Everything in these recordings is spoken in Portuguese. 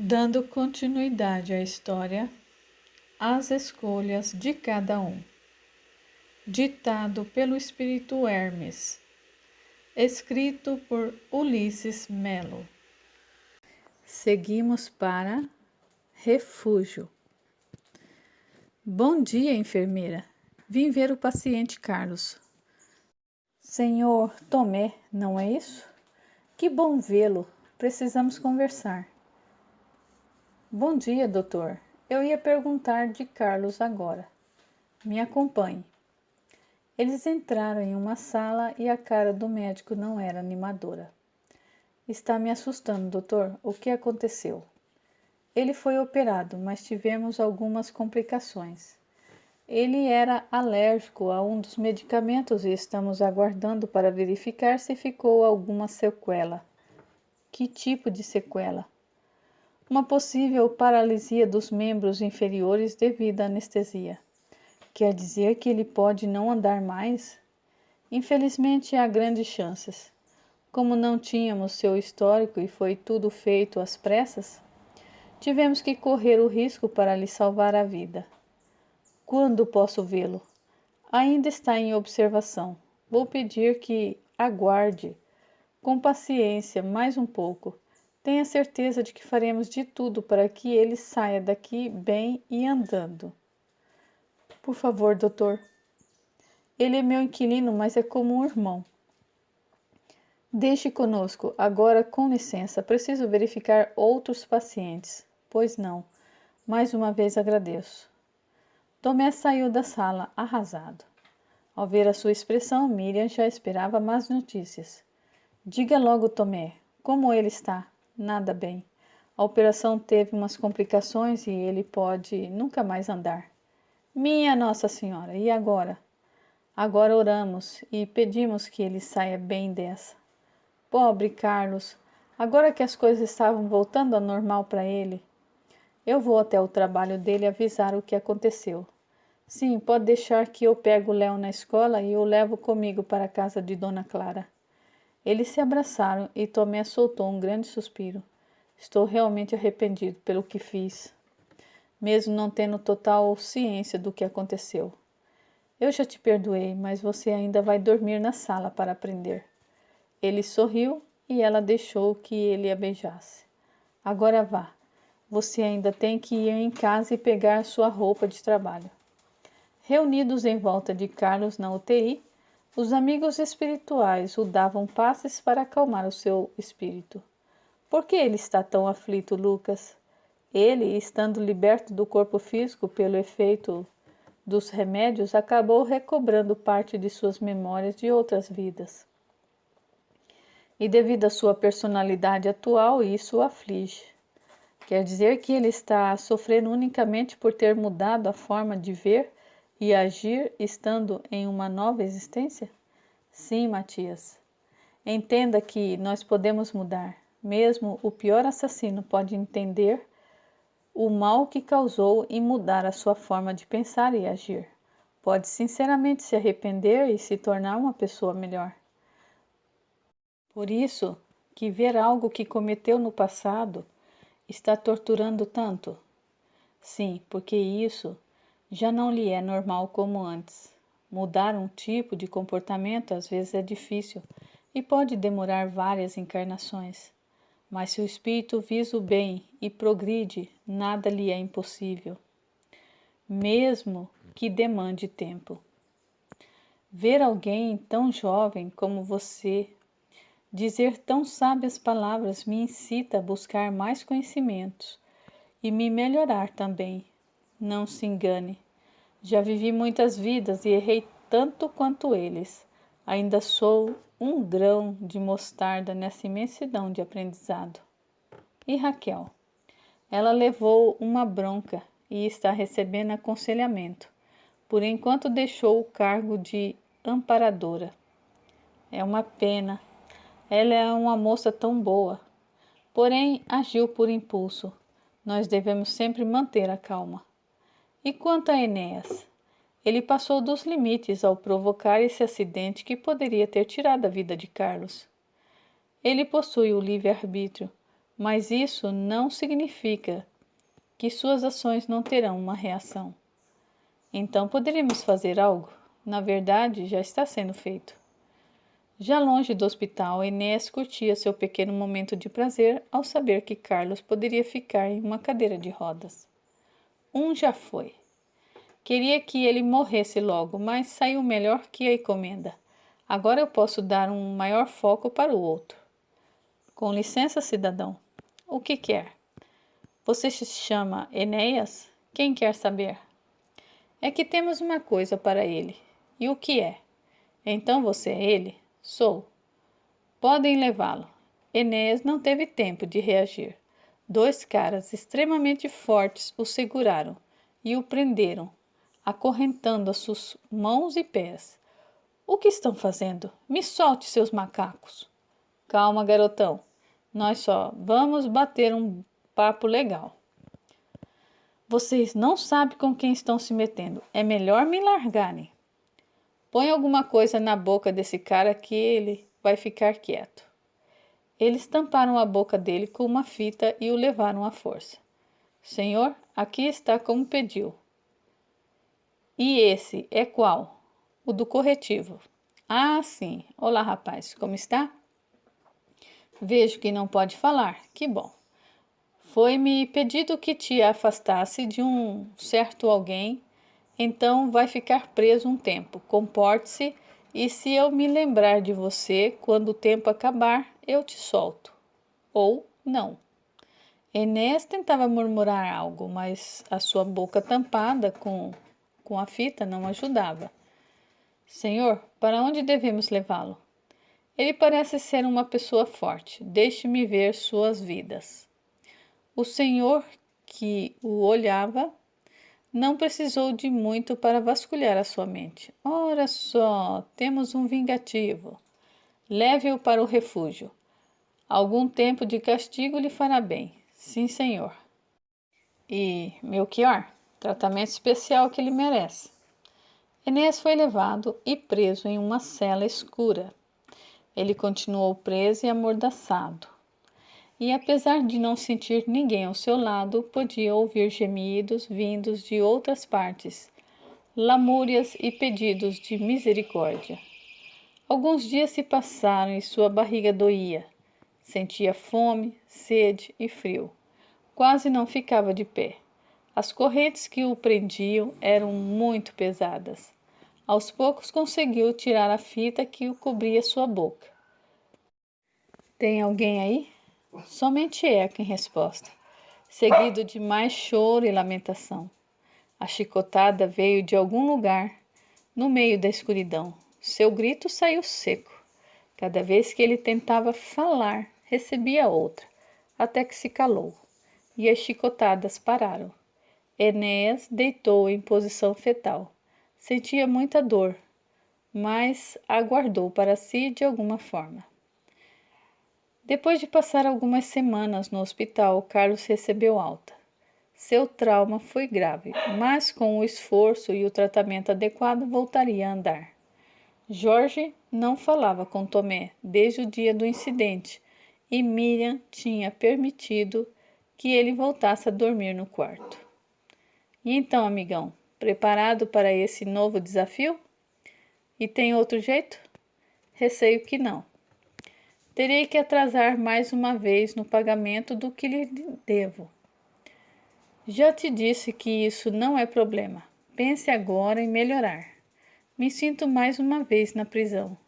dando continuidade à história, as escolhas de cada um. Ditado pelo espírito Hermes, escrito por Ulisses Melo. Seguimos para refúgio. Bom dia, enfermeira. Vim ver o paciente Carlos. Senhor Tomé, não é isso? Que bom vê-lo. Precisamos conversar. Bom dia, doutor. Eu ia perguntar de Carlos agora. Me acompanhe. Eles entraram em uma sala e a cara do médico não era animadora. Está me assustando, doutor. O que aconteceu? Ele foi operado, mas tivemos algumas complicações. Ele era alérgico a um dos medicamentos e estamos aguardando para verificar se ficou alguma sequela. Que tipo de sequela? Uma possível paralisia dos membros inferiores devido à anestesia. Quer dizer que ele pode não andar mais? Infelizmente, há grandes chances. Como não tínhamos seu histórico e foi tudo feito às pressas, tivemos que correr o risco para lhe salvar a vida. Quando posso vê-lo? Ainda está em observação. Vou pedir que aguarde com paciência mais um pouco. Tenha certeza de que faremos de tudo para que ele saia daqui bem e andando. Por favor, doutor. Ele é meu inquilino, mas é como um irmão. Deixe conosco. Agora, com licença, preciso verificar outros pacientes. Pois não. Mais uma vez agradeço. Tomé saiu da sala, arrasado. Ao ver a sua expressão, Miriam já esperava más notícias. Diga logo, Tomé, como ele está? Nada bem. A operação teve umas complicações e ele pode nunca mais andar. Minha Nossa Senhora, e agora? Agora oramos e pedimos que ele saia bem dessa. Pobre Carlos, agora que as coisas estavam voltando ao normal para ele. Eu vou até o trabalho dele avisar o que aconteceu. Sim, pode deixar que eu pego o Léo na escola e o levo comigo para a casa de Dona Clara. Eles se abraçaram e Tomé soltou um grande suspiro. Estou realmente arrependido pelo que fiz, mesmo não tendo total ciência do que aconteceu. Eu já te perdoei, mas você ainda vai dormir na sala para aprender. Ele sorriu e ela deixou que ele a beijasse. Agora vá. Você ainda tem que ir em casa e pegar sua roupa de trabalho. Reunidos em volta de Carlos na UTI, os amigos espirituais o davam passes para acalmar o seu espírito. Por que ele está tão aflito, Lucas? Ele, estando liberto do corpo físico pelo efeito dos remédios, acabou recobrando parte de suas memórias de outras vidas. E devido à sua personalidade atual, isso o aflige. Quer dizer que ele está sofrendo unicamente por ter mudado a forma de ver e agir estando em uma nova existência? Sim, Matias. Entenda que nós podemos mudar. Mesmo o pior assassino pode entender o mal que causou e mudar a sua forma de pensar e agir. Pode sinceramente se arrepender e se tornar uma pessoa melhor. Por isso que ver algo que cometeu no passado está torturando tanto? Sim, porque isso já não lhe é normal como antes. Mudar um tipo de comportamento às vezes é difícil e pode demorar várias encarnações. Mas se o espírito visa o bem e progride, nada lhe é impossível, mesmo que demande tempo. Ver alguém tão jovem como você dizer tão sábias palavras me incita a buscar mais conhecimentos e me melhorar também. Não se engane. Já vivi muitas vidas e errei tanto quanto eles. Ainda sou um grão de mostarda nessa imensidão de aprendizado. E Raquel? Ela levou uma bronca e está recebendo aconselhamento. Por enquanto deixou o cargo de amparadora. É uma pena. Ela é uma moça tão boa. Porém, agiu por impulso. Nós devemos sempre manter a calma. E quanto a Enéas? Ele passou dos limites ao provocar esse acidente que poderia ter tirado a vida de Carlos. Ele possui o livre-arbítrio, mas isso não significa que suas ações não terão uma reação. Então poderíamos fazer algo? Na verdade, já está sendo feito. Já longe do hospital, Enéas curtia seu pequeno momento de prazer ao saber que Carlos poderia ficar em uma cadeira de rodas. Já foi. Queria que ele morresse logo, mas saiu melhor que a encomenda. Agora eu posso dar um maior foco para o outro. Com licença, cidadão. O que quer? Você se chama Enéas? Quem quer saber? É que temos uma coisa para ele. E o que é? Então você é ele? Sou. Podem levá-lo. Enéas não teve tempo de reagir. 2 caras extremamente fortes o seguraram e o prenderam, acorrentando as suas mãos e pés. O que estão fazendo? Me solte, seus macacos. Calma, garotão. Nós só vamos bater um papo legal. Vocês não sabem com quem estão se metendo. É melhor me largarem. Põe alguma coisa na boca desse cara que ele vai ficar quieto. Eles tamparam a boca dele com uma fita e o levaram à força. Senhor, aqui está como pediu. E esse é qual? O do corretivo. Ah, sim. Olá, rapaz. Como está? Vejo que não pode falar. Que bom. Foi-me pedido que te afastasse de um certo alguém, então vai ficar preso um tempo. Comporte-se e se eu me lembrar de você quando o tempo acabar, eu te solto. Ou não. Enéas tentava murmurar algo, mas a sua boca tampada com a fita não ajudava. Senhor, para onde devemos levá-lo? Ele parece ser uma pessoa forte. Deixe-me ver suas vidas. O senhor, que o olhava, não precisou de muito para vasculhar a sua mente. Ora só, temos um vingativo. Leve-o para o refúgio. Algum tempo de castigo lhe fará bem. Sim, senhor. E, Melquior, tratamento especial que ele merece. Enéas foi levado e preso em uma cela escura. Ele continuou preso e amordaçado. E apesar de não sentir ninguém ao seu lado, podia ouvir gemidos vindos de outras partes, lamúrias e pedidos de misericórdia. Alguns dias se passaram e sua barriga doía. Sentia fome, sede e frio. Quase não ficava de pé. As correntes que o prendiam eram muito pesadas. Aos poucos conseguiu tirar a fita que o cobria sua boca. Tem alguém aí? Somente eco em resposta, seguido de mais choro e lamentação. A chicotada veio de algum lugar, no meio da escuridão. Seu grito saiu seco. Cada vez que ele tentava falar, recebia outra, até que se calou, e as chicotadas pararam. Enéas deitou em posição fetal. Sentia muita dor, mas aguardou para si de alguma forma. Depois de passar algumas semanas no hospital, Carlos recebeu alta. Seu trauma foi grave, mas com o esforço e o tratamento adequado voltaria a andar. Jorge não falava com Tomé desde o dia do incidente e Miriam tinha permitido que ele voltasse a dormir no quarto. E então, amigão, preparado para esse novo desafio? E tem outro jeito? Receio que não. Terei que atrasar mais uma vez no pagamento do que lhe devo. Já te disse que isso não é problema. Pense agora em melhorar. Me sinto mais uma vez na prisão.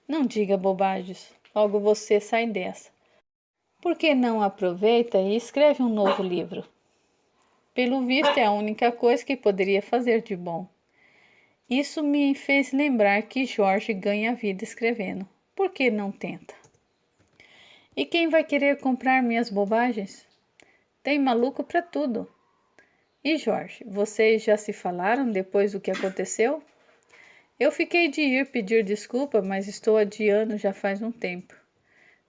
Não diga bobagens, logo você sai dessa. Por que não aproveita e escreve um novo livro? Pelo visto é a única coisa que poderia fazer de bom. Isso me fez lembrar que Jorge ganha vida escrevendo. Por que não tenta? E quem vai querer comprar minhas bobagens? Tem maluco para tudo. E Jorge, vocês já se falaram depois do que aconteceu? Eu fiquei de ir pedir desculpa, mas estou adiando já faz um tempo.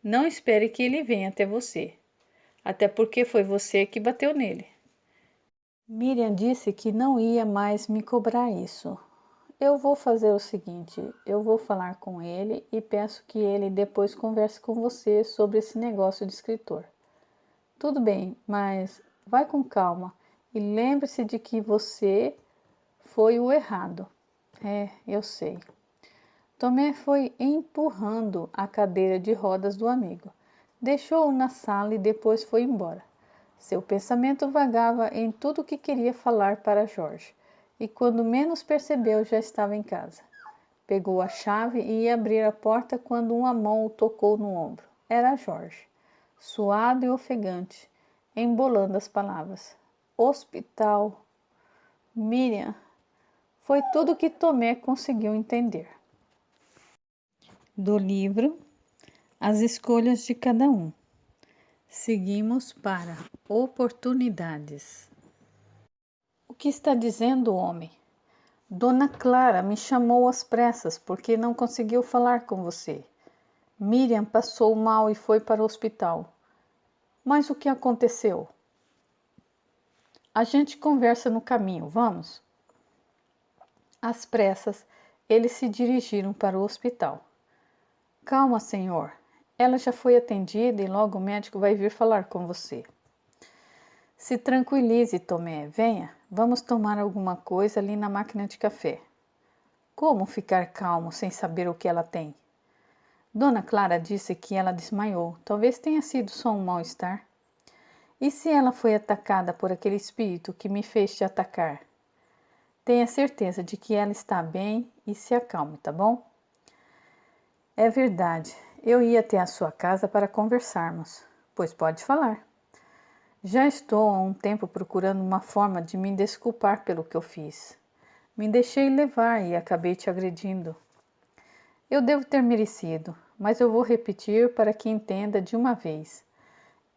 Não espere que ele venha até você, até porque foi você que bateu nele. Miriam disse que não ia mais me cobrar isso. Eu vou fazer o seguinte, eu vou falar com ele e peço que ele depois converse com você sobre esse negócio de escritor. Tudo bem, mas vai com calma e lembre-se de que você foi o errado. É, eu sei. Tomé foi empurrando a cadeira de rodas do amigo. Deixou-o na sala e depois foi embora. Seu pensamento vagava em tudo o que queria falar para Jorge, e quando menos percebeu já estava em casa. Pegou a chave e ia abrir a porta quando uma mão o tocou no ombro. Era Jorge, suado e ofegante, embolando as palavras. Hospital. Miriam. Foi tudo que Tomé conseguiu entender. Do livro As Escolhas de Cada Um. Seguimos para oportunidades. O que está dizendo o homem? Dona Clara me chamou às pressas porque não conseguiu falar com você. Miriam passou mal e foi para o hospital. Mas o que aconteceu? A gente conversa no caminho, vamos? Às pressas, eles se dirigiram para o hospital. Calma, senhor. Ela já foi atendida e logo o médico vai vir falar com você. Se tranquilize, Tomé. Venha, vamos tomar alguma coisa ali na máquina de café. Como ficar calmo sem saber o que ela tem? Dona Clara disse que ela desmaiou. Talvez tenha sido só um mal-estar. E se ela foi atacada por aquele espírito que me fez te atacar? Tenha certeza de que ela está bem e se acalme, tá bom? É verdade. Eu ia até a sua casa para conversarmos. Pois pode falar. Já estou há um tempo procurando uma forma de me desculpar pelo que eu fiz. Me deixei levar e acabei te agredindo. Eu devo ter merecido, mas eu vou repetir para que entenda de uma vez.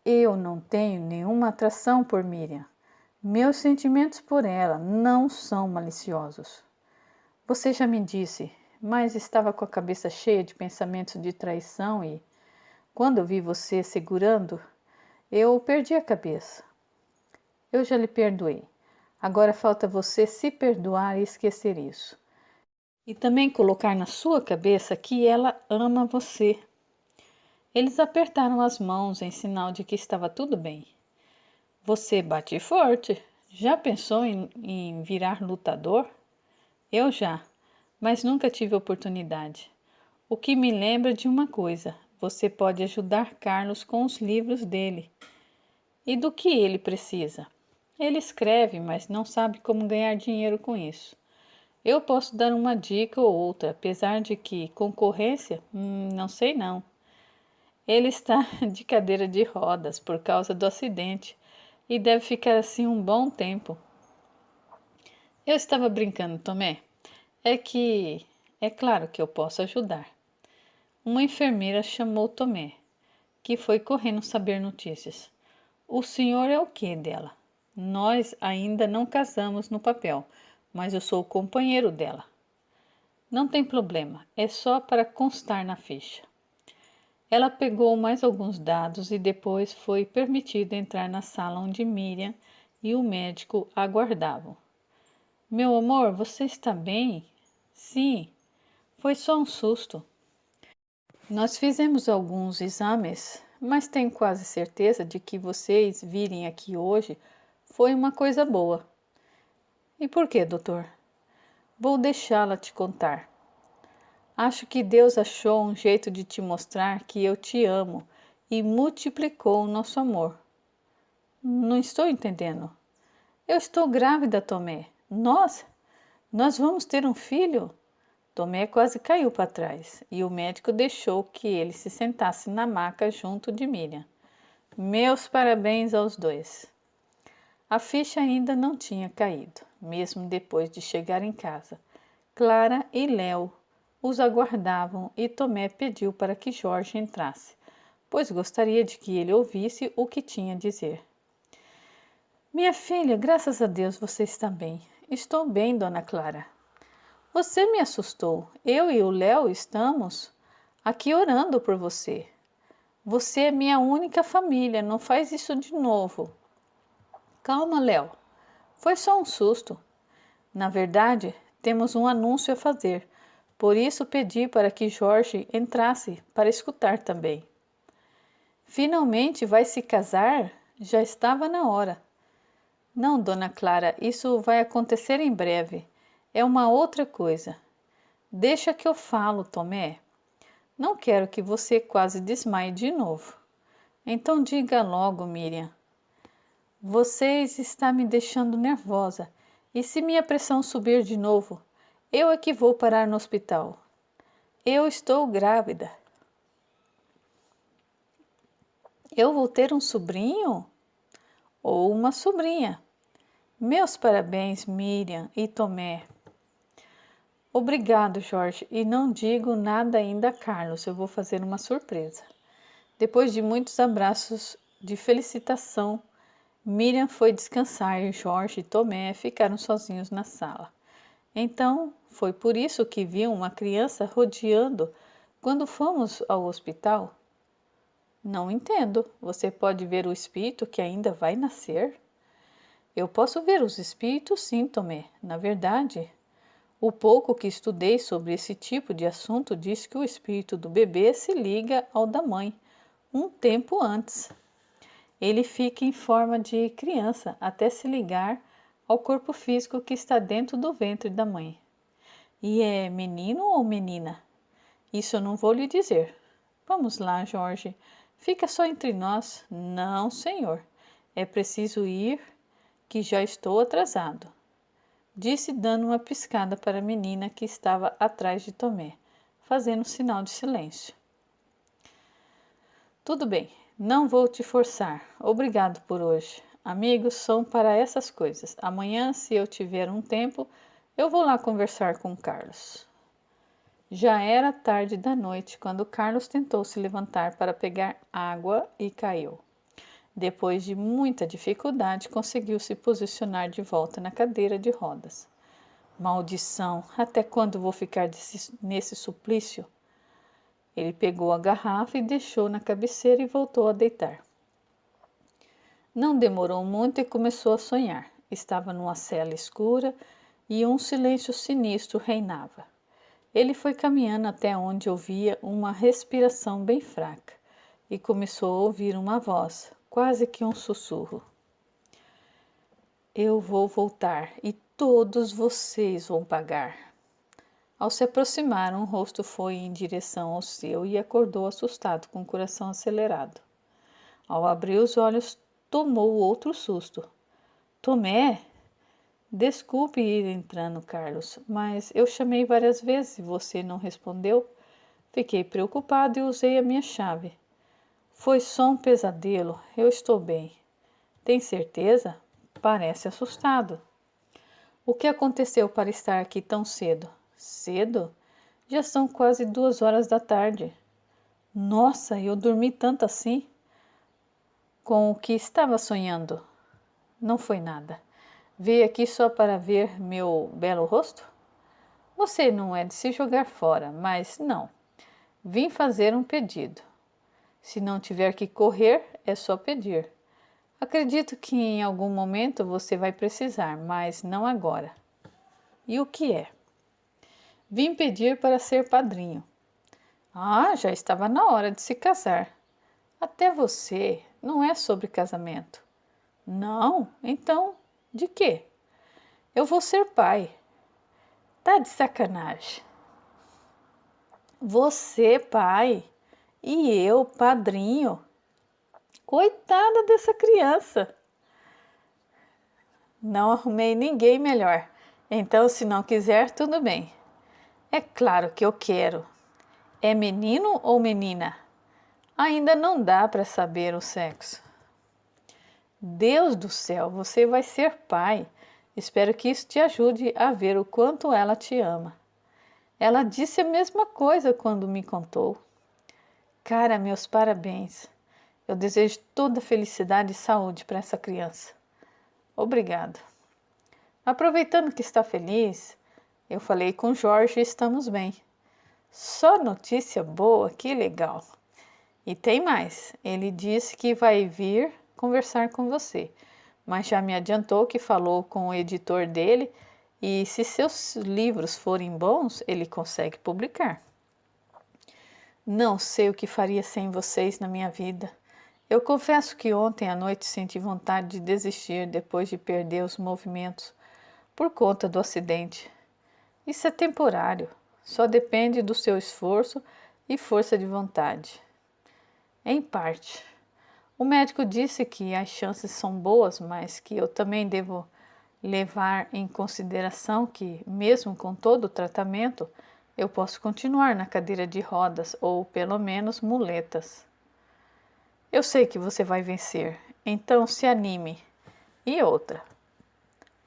Eu não tenho nenhuma atração por Miriam. Meus sentimentos por ela não são maliciosos. Você já me disse, mas estava com a cabeça cheia de pensamentos de traição e, quando eu vi você segurando, eu perdi a cabeça. Eu já lhe perdoei. Agora falta você se perdoar e esquecer isso. E também colocar na sua cabeça que ela ama você. Eles apertaram as mãos em sinal de que estava tudo bem. Você bate forte. Já pensou em virar lutador? Eu já, mas nunca tive oportunidade. O que me lembra de uma coisa: você pode ajudar Carlos com os livros dele. E do que ele precisa? Ele escreve, mas não sabe como ganhar dinheiro com isso. Eu posso dar uma dica ou outra, apesar de que concorrência, não sei não. Ele está de cadeira de rodas por causa do acidente e deve ficar assim um bom tempo. Eu estava brincando, Tomé. É claro que eu posso ajudar. Uma enfermeira chamou Tomé, que foi correndo saber notícias. O senhor é o que dela? Nós ainda não casamos no papel, mas eu sou o companheiro dela. Não tem problema, é só para constar na ficha. Ela pegou mais alguns dados e depois foi permitida entrar na sala onde Miriam e o médico aguardavam. Meu amor, você está bem? Sim, foi só um susto. Nós fizemos alguns exames, mas tenho quase certeza de que vocês virem aqui hoje foi uma coisa boa. E por quê, doutor? Vou deixá-la te contar. Acho que Deus achou um jeito de te mostrar que eu te amo e multiplicou o nosso amor. Não estou entendendo. Eu estou grávida, Tomé. Nós vamos ter um filho? Tomé quase caiu para trás e o médico deixou que ele se sentasse na maca junto de Miriam. Meus parabéns aos dois. A ficha ainda não tinha caído, mesmo depois de chegar em casa. Clara e Léo os aguardavam e Tomé pediu para que Jorge entrasse, pois gostaria de que ele ouvisse o que tinha a dizer. Minha filha, graças a Deus você está bem. Estou bem, dona Clara. Você me assustou. Eu e o Léo estamos aqui orando por você. Você é minha única família, não faz isso de novo. Calma, Léo. Foi só um susto. Na verdade, temos um anúncio a fazer. Por isso pedi para que Jorge entrasse para escutar também. Finalmente vai se casar? Já estava na hora. Não, dona Clara, isso vai acontecer em breve. É uma outra coisa. Deixa que eu falo, Tomé. Não quero que você quase desmaie de novo. Então diga logo, Miriam. Vocês está me deixando nervosa. E se minha pressão subir de novo, eu é que vou parar no hospital. Eu estou grávida. Eu vou ter um sobrinho ou uma sobrinha. Meus parabéns, Miriam e Tomé. Obrigado, Jorge. E não digo nada ainda a Carlos, eu vou fazer uma surpresa. Depois de muitos abraços de felicitação, Miriam foi descansar e Jorge e Tomé ficaram sozinhos na sala. Então, foi por isso que viu uma criança rodeando quando fomos ao hospital? Não entendo. Você pode ver o espírito que ainda vai nascer? Eu posso ver os espíritos, sim, Tomé. Na verdade, o pouco que estudei sobre esse tipo de assunto diz que o espírito do bebê se liga ao da mãe um tempo antes. Ele fica em forma de criança até se ligar ao corpo físico que está dentro do ventre da mãe. E é menino ou menina? Isso eu não vou lhe dizer. Vamos lá, Jorge. Fica só entre nós. Não, senhor. É preciso ir, que já estou atrasado. Disse dando uma piscada para a menina que estava atrás de Tomé, fazendo sinal de silêncio. Tudo bem, não vou te forçar. Obrigado por hoje. Amigos são para essas coisas. Amanhã, se eu tiver um tempo, eu vou lá conversar com Carlos. Já era tarde da noite quando Carlos tentou se levantar para pegar água e caiu. Depois de muita dificuldade, conseguiu se posicionar de volta na cadeira de rodas. Maldição! Até quando vou ficar nesse suplício? Ele pegou a garrafa e deixou na cabeceira e voltou a deitar. Não demorou muito e começou a sonhar. Estava numa cela escura e um silêncio sinistro reinava. Ele foi caminhando até onde ouvia uma respiração bem fraca e começou a ouvir uma voz, quase que um sussurro. Eu vou voltar e todos vocês vão pagar. Ao se aproximar, um rosto foi em direção ao seu e acordou assustado, com o coração acelerado. Ao abrir os olhos, tomou outro susto. Tomé? Desculpe ir entrando, Carlos, mas eu chamei várias vezes e você não respondeu. Fiquei preocupado e usei a minha chave. Foi só um pesadelo, eu estou bem. Tem certeza? Parece assustado. O que aconteceu para estar aqui tão cedo? Cedo? Já são quase 2 horas da tarde. Nossa, eu dormi tanto assim? Com o que estava sonhando? Não foi nada. Veio aqui só para ver meu belo rosto? Você não é de se jogar fora, mas não. Vim fazer um pedido. Se não tiver que correr, é só pedir. Acredito que em algum momento você vai precisar, mas não agora. E o que é? Vim pedir para ser padrinho. Ah, já estava na hora de se casar. Até você, não é sobre casamento. Não? Então, de quê? Eu vou ser pai. Tá de sacanagem. Você, pai, e eu, padrinho. Coitada dessa criança. Não arrumei ninguém melhor. Então, se não quiser, tudo bem. É claro que eu quero. É menino ou menina? Ainda não dá para saber o sexo. Deus do céu, você vai ser pai. Espero que isso te ajude a ver o quanto ela te ama. Ela disse a mesma coisa quando me contou. Cara, meus parabéns. Eu desejo toda felicidade e saúde para essa criança. Obrigado. Aproveitando que está feliz, eu falei com Jorge e estamos bem. Só notícia boa, que legal. E tem mais, ele disse que vai vir conversar com você, mas já me adiantou que falou com o editor dele e se seus livros forem bons, ele consegue publicar. Não sei o que faria sem vocês na minha vida. Eu confesso que ontem à noite senti vontade de desistir depois de perder os movimentos por conta do acidente. Isso é temporário, só depende do seu esforço e força de vontade. Em parte. O médico disse que as chances são boas, mas que eu também devo levar em consideração que, mesmo com todo o tratamento, eu posso continuar na cadeira de rodas ou, pelo menos, muletas. Eu sei que você vai vencer, então se anime. E outra,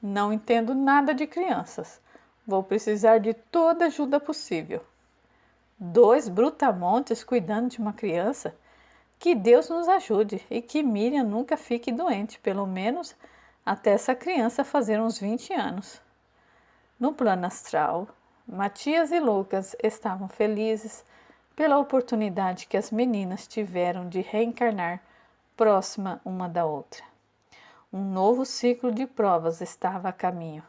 não entendo nada de crianças. Vou precisar de toda a ajuda possível. 2 brutamontes cuidando de uma criança? Que Deus nos ajude e que Miriam nunca fique doente, pelo menos até essa criança fazer uns 20 anos. No plano astral, Matias e Lucas estavam felizes pela oportunidade que as meninas tiveram de reencarnar próxima uma da outra. Um novo ciclo de provas estava a caminho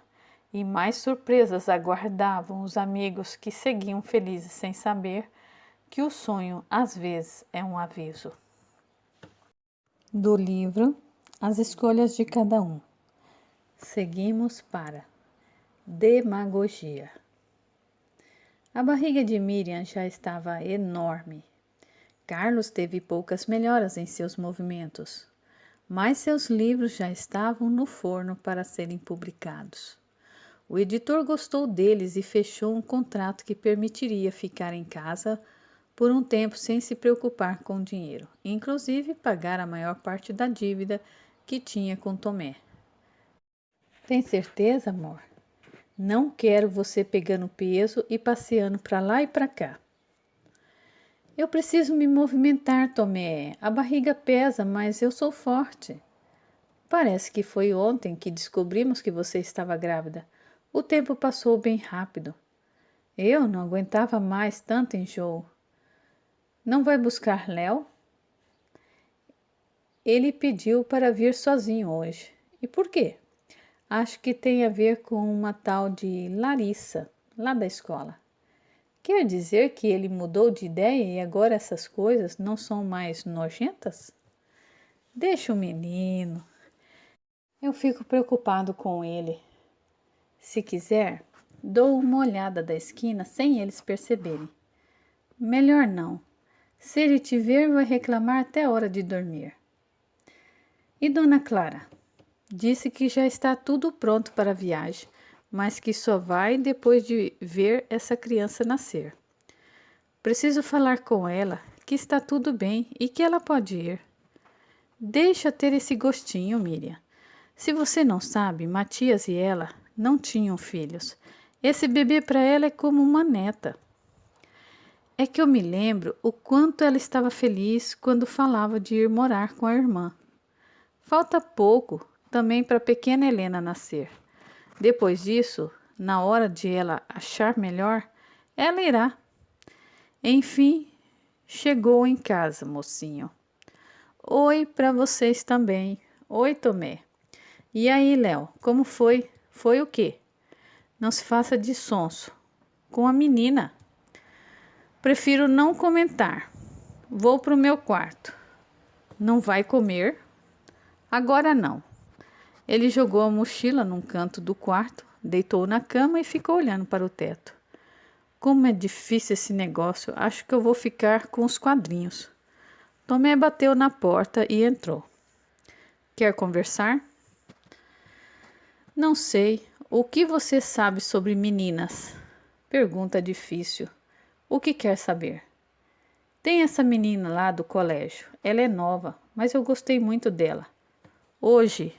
e mais surpresas aguardavam os amigos que seguiam felizes sem saber que o sonho às vezes é um aviso. Do livro As Escolhas de Cada Um. Seguimos para Demagogia. A barriga de Miriam já estava enorme. Carlos teve poucas melhoras em seus movimentos, mas seus livros já estavam no forno para serem publicados. O editor gostou deles e fechou um contrato que permitiria ficar em casa por um tempo sem se preocupar com dinheiro, inclusive pagar a maior parte da dívida que tinha com Tomé. Tem certeza, amor? Não quero você pegando peso e passeando para lá e para cá. Eu preciso me movimentar, Tomé. A barriga pesa, mas eu sou forte. Parece que foi ontem que descobrimos que você estava grávida. O tempo passou bem rápido. Eu não aguentava mais tanto enjoo. Não vai buscar Léo? Ele pediu para vir sozinho hoje. E por quê? Acho que tem a ver com uma tal de Larissa, lá da escola. Quer dizer que ele mudou de ideia e agora essas coisas não são mais nojentas? Deixa o menino. Eu fico preocupado com ele. Se quiser, dou uma olhada da esquina sem eles perceberem. Melhor não. Se ele te ver, vai reclamar até a hora de dormir. E Dona Clara? Disse que já está tudo pronto para a viagem, mas que só vai depois de ver essa criança nascer. Preciso falar com ela que está tudo bem e que ela pode ir. Deixa ter esse gostinho, Miriam. Se você não sabe, Matias e ela não tinham filhos. Esse bebê para ela é como uma neta. É que eu me lembro o quanto ela estava feliz quando falava de ir morar com a irmã. Falta pouco também para a pequena Helena nascer. Depois disso, na hora de ela achar melhor, ela irá. Enfim, chegou em casa, mocinho. Oi para vocês também. Oi, Tomé. E aí, Léo, como foi? Foi o quê? Não se faça de sonso. Com a menina. Prefiro não comentar. Vou para o meu quarto. Não vai comer? Agora não. Ele jogou a mochila num canto do quarto, deitou na cama e ficou olhando para o teto. Como é difícil esse negócio, acho que eu vou ficar com os quadrinhos. Tomé bateu na porta e entrou. Quer conversar? Não sei. O que você sabe sobre meninas? Pergunta difícil. O que quer saber? Tem essa menina lá do colégio. Ela é nova, mas eu gostei muito dela. Hoje,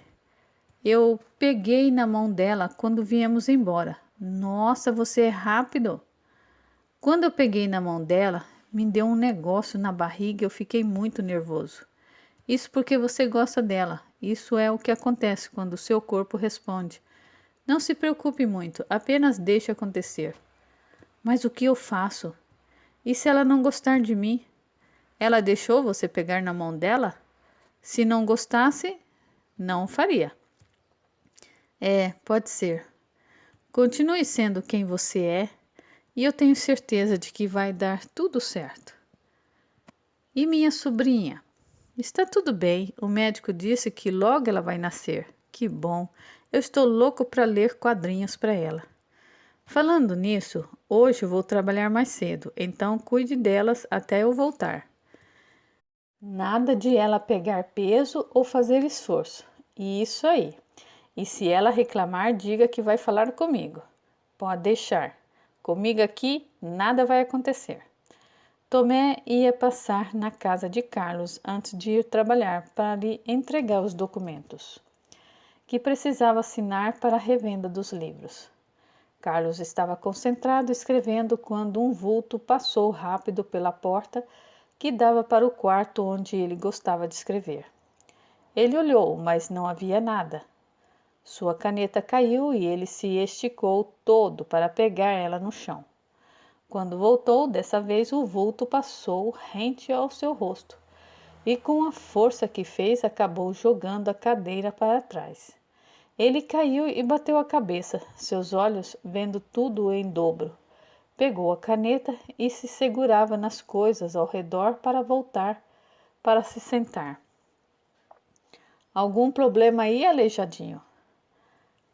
eu peguei na mão dela quando viemos embora. Nossa, você é rápido! Quando eu peguei na mão dela, me deu um negócio na barriga e eu fiquei muito nervoso. Isso porque você gosta dela. Isso é o que acontece quando o seu corpo responde. Não se preocupe muito, apenas deixe acontecer. Mas o que eu faço? E se ela não gostar de mim? Ela deixou você pegar na mão dela? Se não gostasse, não faria. Pode ser. Continue sendo quem você é e eu tenho certeza de que vai dar tudo certo. E minha sobrinha? Está tudo bem. O médico disse que logo ela vai nascer. Que bom. Eu estou louco para ler quadrinhos para ela. Falando nisso, hoje eu vou trabalhar mais cedo, então cuide delas até eu voltar. Nada de ela pegar peso ou fazer esforço. Isso aí. E se ela reclamar, diga que vai falar comigo. Pode deixar. Comigo aqui nada vai acontecer. Tomé ia passar na casa de Carlos antes de ir trabalhar para lhe entregar os documentos que precisava assinar para a revenda dos livros. Carlos estava concentrado escrevendo quando um vulto passou rápido pela porta que dava para o quarto onde ele gostava de escrever. Ele olhou, mas não havia nada. Sua caneta caiu e ele se esticou todo para pegar ela no chão. Quando voltou, dessa vez o vulto passou rente ao seu rosto e, com a força que fez, acabou jogando a cadeira para trás. Ele caiu e bateu a cabeça, seus olhos vendo tudo em dobro. Pegou a caneta e se segurava nas coisas ao redor para voltar para se sentar. Algum problema aí, aleijadinho?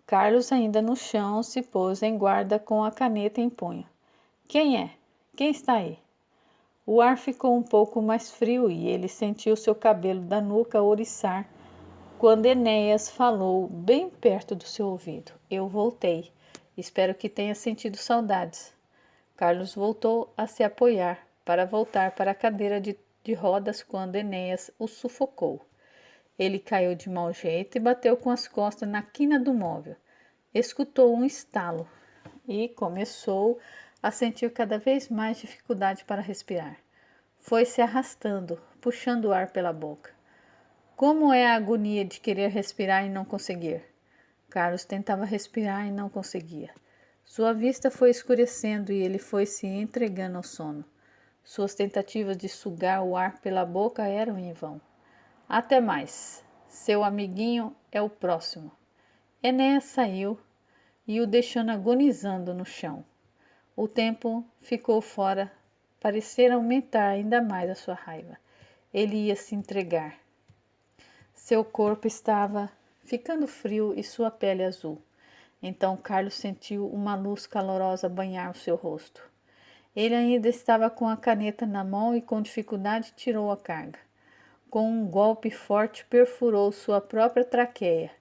Carlos, ainda no chão, se pôs em guarda com a caneta em punho. Quem é? Quem está aí? O ar ficou um pouco mais frio e ele sentiu seu cabelo da nuca ouriçar quando Enéas falou bem perto do seu ouvido. Eu voltei. Espero que tenha sentido saudades. Carlos voltou a se apoiar para voltar para a cadeira de rodas quando Enéas o sufocou. Ele caiu de mau jeito e bateu com as costas na quina do móvel. Escutou um estalo e começou a sentir cada vez mais dificuldade para respirar. Foi se arrastando, puxando o ar pela boca. Como é a agonia de querer respirar e não conseguir? Carlos tentava respirar e não conseguia. Sua vista foi escurecendo e ele foi se entregando ao sono. Suas tentativas de sugar o ar pela boca eram em vão. Até mais. Seu amiguinho é o próximo. Enéas saiu e o deixando agonizando no chão. O tempo ficou fora, parecer aumentar ainda mais a sua raiva. Ele ia se entregar. Seu corpo estava ficando frio e sua pele azul. Então Carlos sentiu uma luz calorosa banhar o seu rosto. Ele ainda estava com a caneta na mão e com dificuldade tirou a carga. Com um golpe forte perfurou sua própria traqueia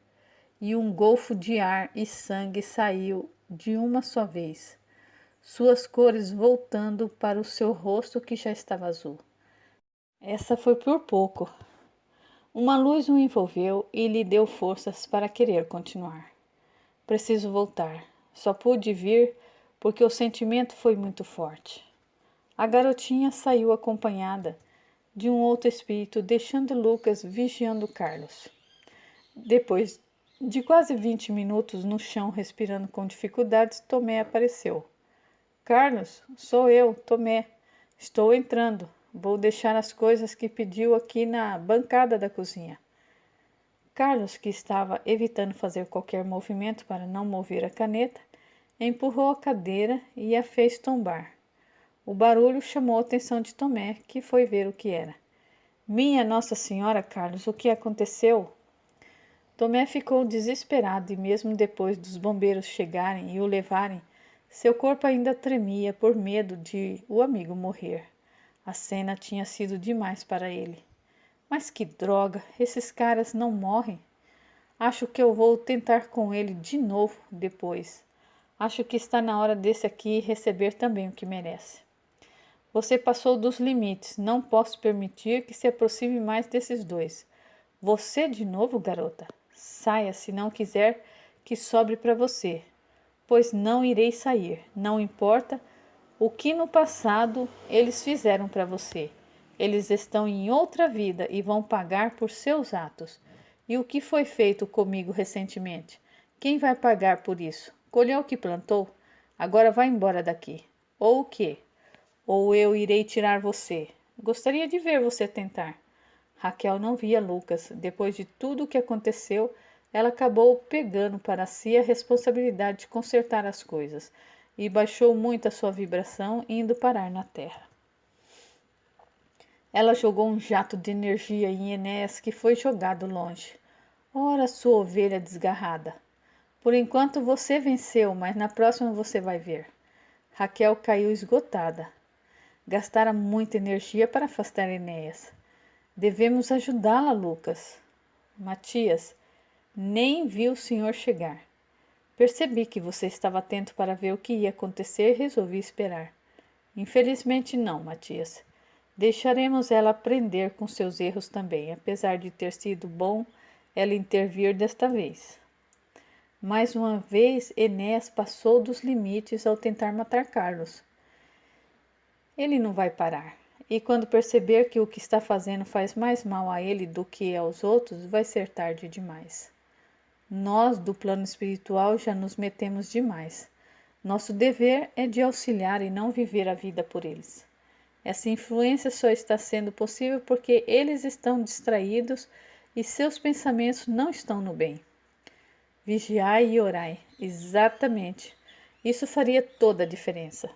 e um golfo de ar e sangue saiu de uma só vez, suas cores voltando para o seu rosto que já estava azul. Essa foi por pouco. Uma luz o envolveu e lhe deu forças para querer continuar. Preciso voltar. Só pude vir porque o sentimento foi muito forte. A garotinha saiu acompanhada de um outro espírito, deixando Lucas vigiando Carlos. Depois de quase 20 minutos no chão, respirando com dificuldades, Tomé apareceu. Carlos, sou eu, Tomé. Estou entrando. Vou deixar as coisas que pediu aqui na bancada da cozinha. Carlos, que estava evitando fazer qualquer movimento para não mover a caneta, empurrou a cadeira e a fez tombar. O barulho chamou a atenção de Tomé, que foi ver o que era. Minha Nossa Senhora, Carlos, o que aconteceu? Tomé ficou desesperado e mesmo depois dos bombeiros chegarem e o levarem, seu corpo ainda tremia por medo de o amigo morrer. A cena tinha sido demais para ele. Mas que droga, esses caras não morrem. Acho que eu vou tentar com ele de novo depois. Acho que está na hora desse aqui receber também o que merece. Você passou dos limites, não posso permitir que se aproxime mais desses dois. Você de novo, garota? Saia se não quiser que sobre para você, pois não irei sair, não importa o que no passado eles fizeram para você. Eles estão em outra vida e vão pagar por seus atos. E o que foi feito comigo recentemente? Quem vai pagar por isso? Colheu o que plantou? Agora vá embora daqui. Ou o quê? Ou eu irei tirar você. Gostaria de ver você tentar. Raquel não via Lucas. Depois de tudo o que aconteceu, ela acabou pegando para si a responsabilidade de consertar as coisas e baixou muito a sua vibração, indo parar na terra. Ela jogou um jato de energia em Enéas, que foi jogado longe. Ora, sua ovelha desgarrada. Por enquanto você venceu, mas na próxima você vai ver. Raquel caiu esgotada. Gastara muita energia para afastar Enéas. Devemos ajudá-la, Lucas. Matias, nem vi o senhor chegar. Percebi que você estava atento para ver o que ia acontecer e resolvi esperar. Infelizmente não, Matias. Deixaremos ela aprender com seus erros também, apesar de ter sido bom ela intervir desta vez. Mais uma vez, Enéas passou dos limites ao tentar matar Carlos. Ele não vai parar. E quando perceber que o que está fazendo faz mais mal a ele do que aos outros, vai ser tarde demais. Nós, do plano espiritual, já nos metemos demais. Nosso dever é de auxiliar e não viver a vida por eles. Essa influência só está sendo possível porque eles estão distraídos e seus pensamentos não estão no bem. Vigiai e orai. Exatamente. Isso faria toda a diferença.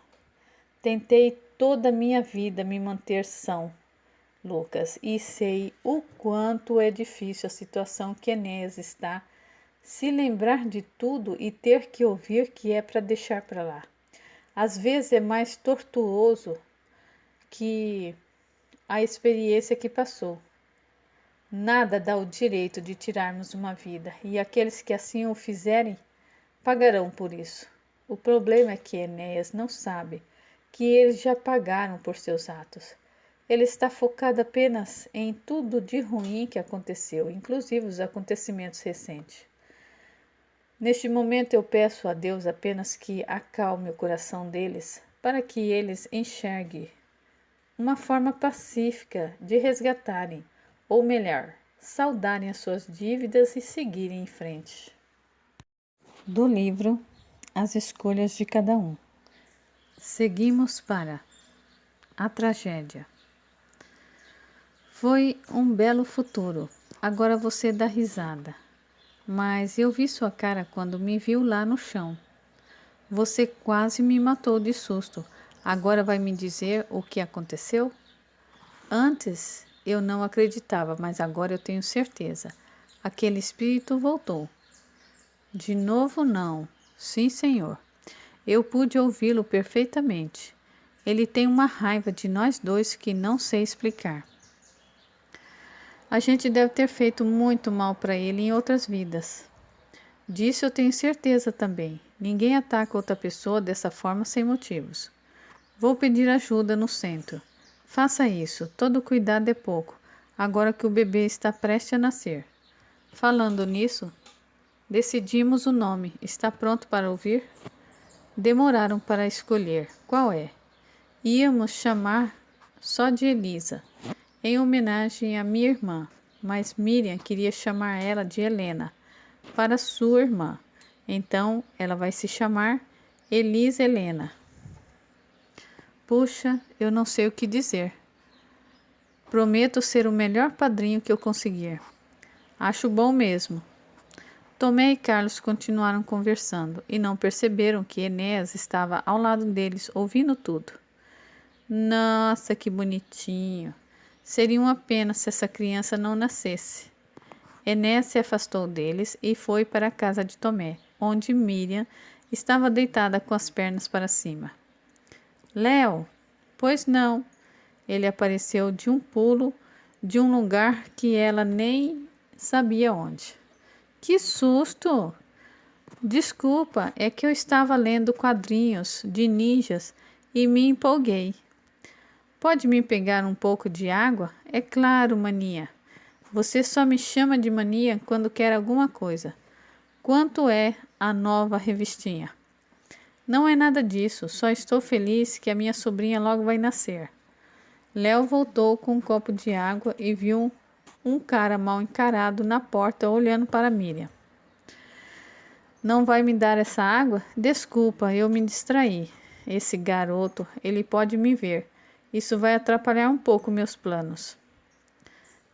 Tentei toda a minha vida me manter são, Lucas, e sei o quanto é difícil a situação que Enéas está, se lembrar de tudo e ter que ouvir que é para deixar para lá. Às vezes é mais tortuoso que a experiência que passou. Nada dá o direito de tirarmos uma vida, e aqueles que assim o fizerem pagarão por isso. O problema é que Enéas não sabe que eles já pagaram por seus atos. Ele está focado apenas em tudo de ruim que aconteceu, inclusive os acontecimentos recentes. Neste momento eu peço a Deus apenas que acalme o coração deles, para que eles enxerguem uma forma pacífica de resgatarem, ou melhor, saldarem as suas dívidas e seguirem em frente. Do livro As Escolhas de Cada Um. Seguimos para a tragédia. Foi um belo futuro. Agora você dá risada. Mas eu vi sua cara quando me viu lá no chão. Você quase me matou de susto. Agora vai me dizer o que aconteceu? Antes eu não acreditava, mas agora eu tenho certeza. Aquele espírito voltou. De novo não. Sim, senhor. Eu pude ouvi-lo perfeitamente. Ele tem uma raiva de nós dois que não sei explicar. A gente deve ter feito muito mal para ele em outras vidas. Disso eu tenho certeza também. Ninguém ataca outra pessoa dessa forma sem motivos. Vou pedir ajuda no centro. Faça isso. Todo cuidado é pouco, agora que o bebê está prestes a nascer. Falando nisso, decidimos o nome. Está pronto para ouvir? Demoraram para escolher. Qual é? Íamos chamar só de Elisa, em homenagem à minha irmã, mas Miriam queria chamar ela de Helena, para sua irmã. Então, ela vai se chamar Elisa Helena. Puxa, eu não sei o que dizer. Prometo ser o melhor padrinho que eu conseguir. Acho bom mesmo. Tomé e Carlos continuaram conversando e não perceberam que Enéas estava ao lado deles, ouvindo tudo. Nossa, que bonitinho! Seria uma pena se essa criança não nascesse. Enéas se afastou deles e foi para a casa de Tomé, onde Miriam estava deitada com as pernas para cima. Léo? Pois não. Ele apareceu de um pulo de um lugar que ela nem sabia onde. Que susto! Desculpa, é que eu estava lendo quadrinhos de ninjas e me empolguei. Pode me pegar um pouco de água? É claro, maninha. Você só me chama de mania quando quer alguma coisa. Quanto é a nova revistinha? Não é nada disso, só estou feliz que a minha sobrinha logo vai nascer. Léo voltou com um copo de água e viu um cara mal encarado na porta olhando para Miriam. Não vai me dar essa água? Desculpa, eu me distraí. Esse garoto, ele pode me ver. Isso vai atrapalhar um pouco meus planos.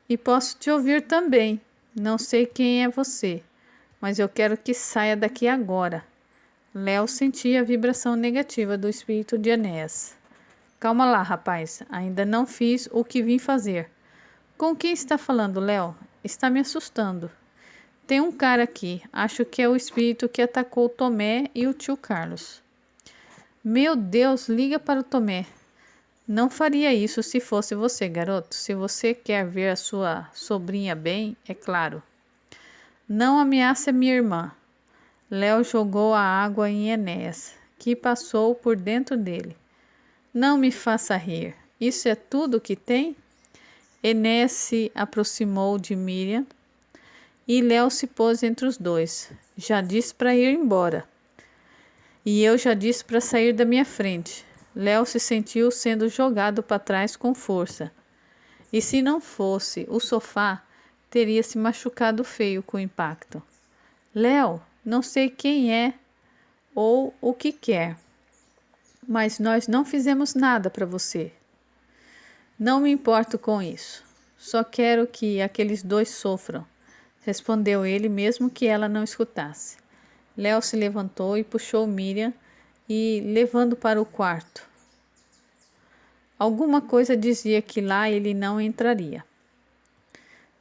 E posso te ouvir também. Não sei quem é você, mas eu quero que saia daqui agora. Léo sentia a vibração negativa do espírito de Enéas. Calma lá, rapaz. Ainda não fiz o que vim fazer. Com quem está falando, Léo? Está me assustando. Tem um cara aqui. Acho que é o espírito que atacou o Tomé e o tio Carlos. Meu Deus, liga para o Tomé. Não faria isso se fosse você, garoto. Se você quer ver a sua sobrinha bem, é claro. Não ameace minha irmã. Léo jogou a água em Enéas, que passou por dentro dele. Não me faça rir. Isso é tudo que tem? Enéas se aproximou de Miriam e Léo se pôs entre os dois. Já disse para ir embora. E eu já disse para sair da minha frente. Léo se sentiu sendo jogado para trás com força. E se não fosse o sofá, teria se machucado feio com o impacto. Léo, não sei quem é ou o que quer, mas nós não fizemos nada para você. Não me importo com isso. Só quero que aqueles dois sofram, respondeu ele, mesmo que ela não escutasse. Léo se levantou e puxou Miriam e levando para o quarto. Alguma coisa dizia que lá ele não entraria.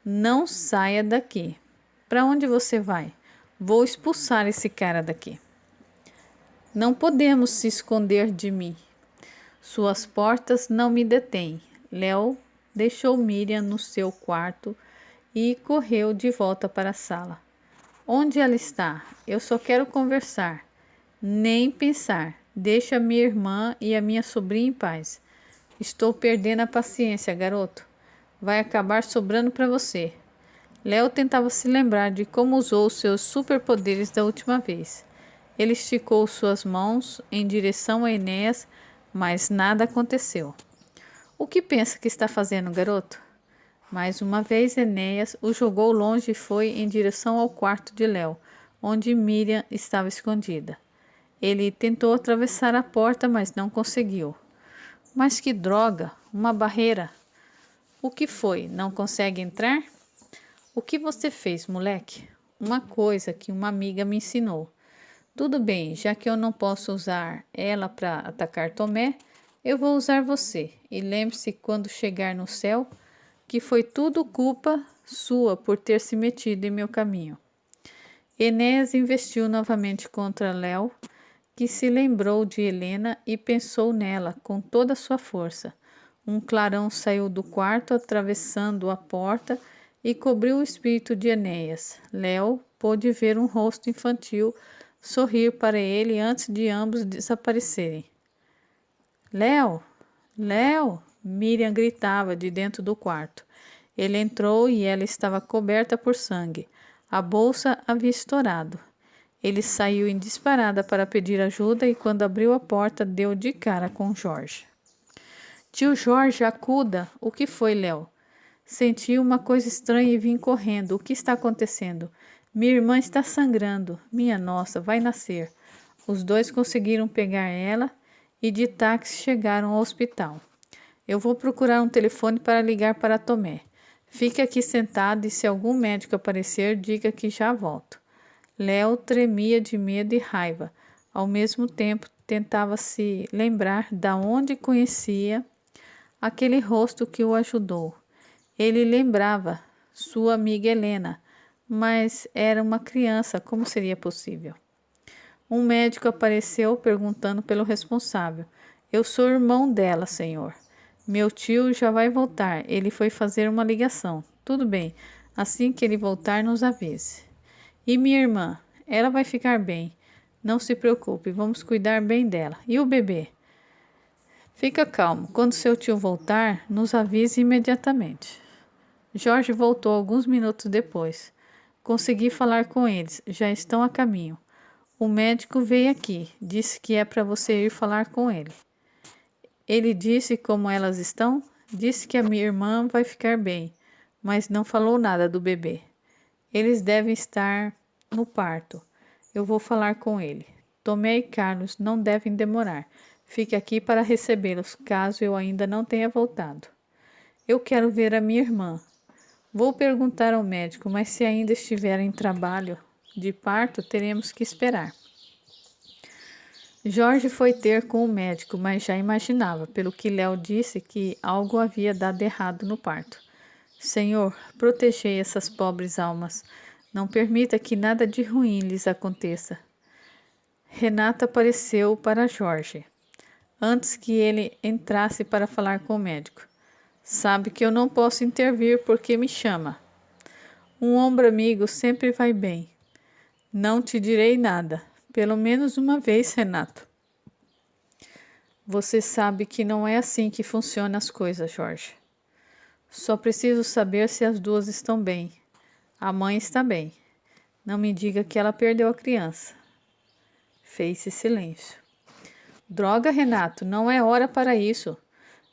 Não saia daqui. Para onde você vai? Vou expulsar esse cara daqui. Não podemos se esconder de mim. Suas portas não me detêm. Léo deixou Miriam no seu quarto e correu de volta para a sala. Onde ela está? Eu só quero conversar. Nem pensar. Deixa minha irmã e a minha sobrinha em paz. Estou perdendo a paciência, garoto. Vai acabar sobrando para você. Léo tentava se lembrar de como usou os seus superpoderes da última vez. Ele esticou suas mãos em direção a Enéas, mas nada aconteceu. O que pensa que está fazendo, garoto? Mais uma vez, Enéas o jogou longe e foi em direção ao quarto de Léo, onde Miriam estava escondida. Ele tentou atravessar a porta, mas não conseguiu. Mas que droga! Uma barreira! O que foi? Não consegue entrar? O que você fez, moleque? Uma coisa que uma amiga me ensinou. Tudo bem, já que eu não posso usar ela para atacar Tomé, eu vou usar você. E lembre-se quando chegar no céu que foi tudo culpa sua por ter se metido em meu caminho. Enéas investiu novamente contra Léo, que se lembrou de Helena e pensou nela com toda a sua força. Um clarão saiu do quarto, atravessando a porta e cobriu o espírito de Enéas. Léo pôde ver um rosto infantil sorrir para ele antes de ambos desaparecerem. Léo! Léo! Miriam gritava de dentro do quarto. Ele entrou e ela estava coberta por sangue. A bolsa havia estourado. Ele saiu em disparada para pedir ajuda e quando abriu a porta deu de cara com Jorge. Tio Jorge, acuda! O que foi, Léo? Senti uma coisa estranha e vim correndo. O que está acontecendo? Minha irmã está sangrando. Minha nossa, vai nascer. Os dois conseguiram pegar ela e de táxi chegaram ao hospital. Eu vou procurar um telefone para ligar para Tomé. Fique aqui sentado e se algum médico aparecer, diga que já volto. Léo tremia de medo e raiva. Ao mesmo tempo, tentava se lembrar de onde conhecia aquele rosto que o ajudou. Ele lembrava sua amiga Helena, mas era uma criança, como seria possível? Um médico apareceu perguntando pelo responsável. Eu sou irmão dela, senhor. Meu tio já vai voltar. Ele foi fazer uma ligação. Tudo bem. Assim que ele voltar, nos avise. E minha irmã? Ela vai ficar bem. Não se preocupe, vamos cuidar bem dela. E o bebê? Fica calmo. Quando seu tio voltar, nos avise imediatamente. Jorge voltou alguns minutos depois. Consegui falar com eles. Já estão a caminho. O médico veio aqui. Disse que é para você ir falar com ele. Ele disse como elas estão? Disse que a minha irmã vai ficar bem, mas não falou nada do bebê. Eles devem estar no parto. Eu vou falar com ele. Tomé e Carlos não devem demorar. Fique aqui para recebê-los, caso eu ainda não tenha voltado. Eu quero ver a minha irmã. Vou perguntar ao médico, mas se ainda estiver em trabalho de parto, teremos que esperar. Jorge foi ter com o médico, mas já imaginava, pelo que Léo disse, que algo havia dado errado no parto. Senhor, protegei essas pobres almas. Não permita que nada de ruim lhes aconteça. Renata apareceu para Jorge, antes que ele entrasse para falar com o médico. Sabe que eu não posso intervir porque me chama. Um ombro amigo sempre vai bem. Não te direi nada, pelo menos uma vez, Renato. Você sabe que não é assim que funcionam as coisas, Jorge. Só preciso saber se as duas estão bem. A mãe está bem. Não me diga que ela perdeu a criança. Fez-se silêncio. Droga, Renato, não é hora para isso.